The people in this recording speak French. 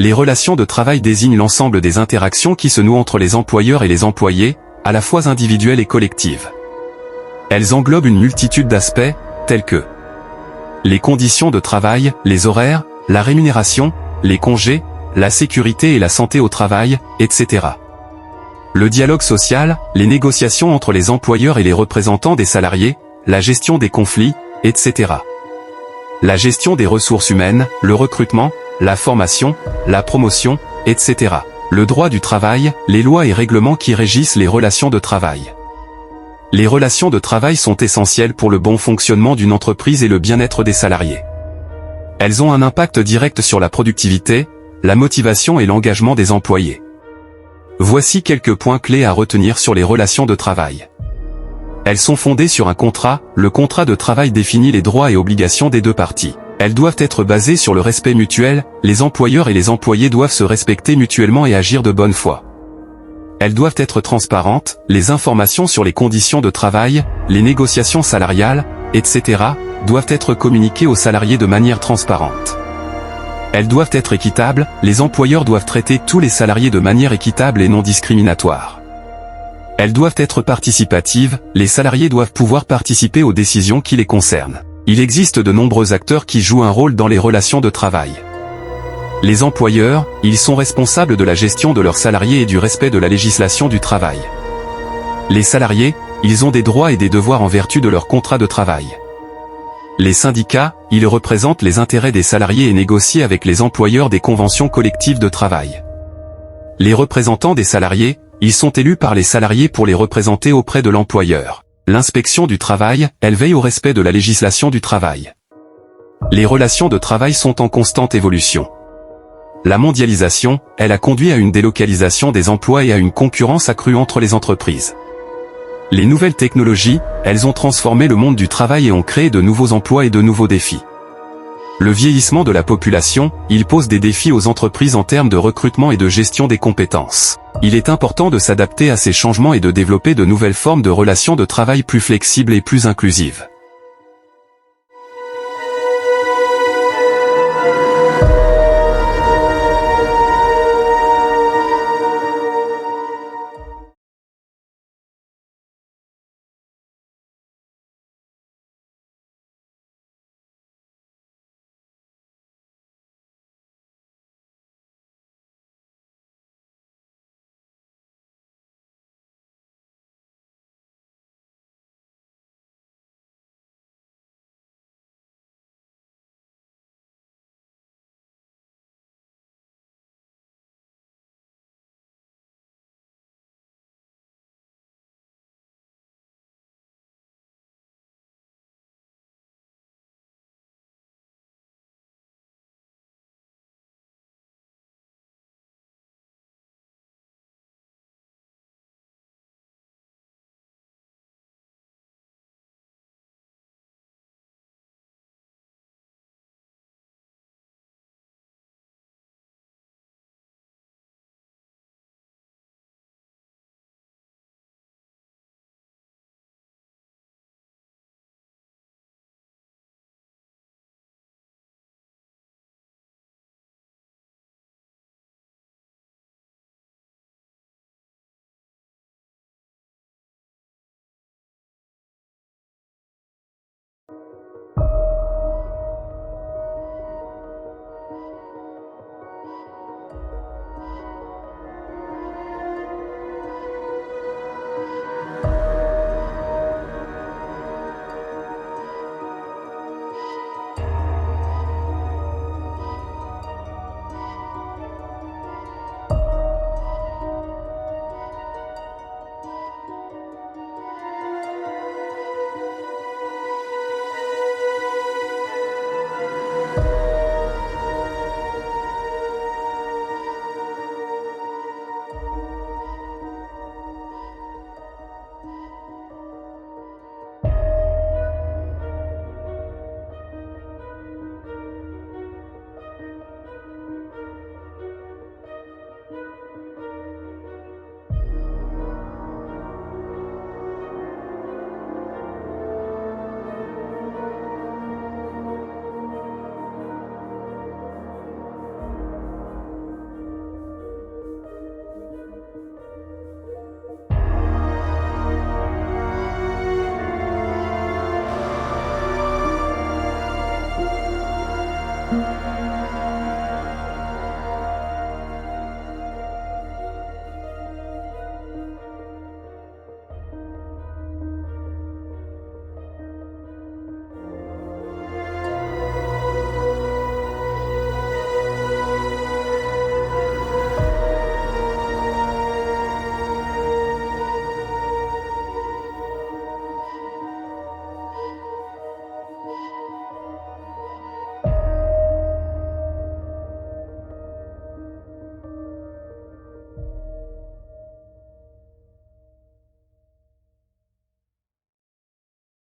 Les relations de travail désignent l'ensemble des interactions qui se nouent entre les employeurs et les employés, à la fois individuelles et collectives. Elles englobent une multitude d'aspects, tels que les conditions de travail, les horaires, la rémunération, les congés, la sécurité et la santé au travail, etc. Le dialogue social, les négociations entre les employeurs et les représentants des salariés, la gestion des conflits, etc. La gestion des ressources humaines, le recrutement, la formation, la promotion, etc. Le droit du travail, les lois et règlements qui régissent les relations de travail. Les relations de travail sont essentielles pour le bon fonctionnement d'une entreprise et le bien-être des salariés. Elles ont un impact direct sur la productivité, la motivation et l'engagement des employés. Voici quelques points clés à retenir sur les relations de travail. Elles sont fondées sur un contrat. Le contrat de travail définit les droits et obligations des deux parties. Elles doivent être basées sur le respect mutuel, les employeurs et les employés doivent se respecter mutuellement et agir de bonne foi. Elles doivent être transparentes, les informations sur les conditions de travail, les négociations salariales, etc., doivent être communiquées aux salariés de manière transparente. Elles doivent être équitables, les employeurs doivent traiter tous les salariés de manière équitable et non discriminatoire. Elles doivent être participatives, les salariés doivent pouvoir participer aux décisions qui les concernent. Il existe de nombreux acteurs qui jouent un rôle dans les relations de travail. Les employeurs, ils sont responsables de la gestion de leurs salariés et du respect de la législation du travail. Les salariés, ils ont des droits et des devoirs en vertu de leur contrat de travail. Les syndicats, ils représentent les intérêts des salariés et négocient avec les employeurs des conventions collectives de travail. Les représentants des salariés, ils sont élus par les salariés pour les représenter auprès de l'employeur. L'inspection du travail, elle veille au respect de la législation du travail. Les relations de travail sont en constante évolution. La mondialisation, elle a conduit à une délocalisation des emplois et à une concurrence accrue entre les entreprises. Les nouvelles technologies, elles ont transformé le monde du travail et ont créé de nouveaux emplois et de nouveaux défis. Le vieillissement de la population, il pose des défis aux entreprises en termes de recrutement et de gestion des compétences. Il est important de s'adapter à ces changements et de développer de nouvelles formes de relations de travail plus flexibles et plus inclusives.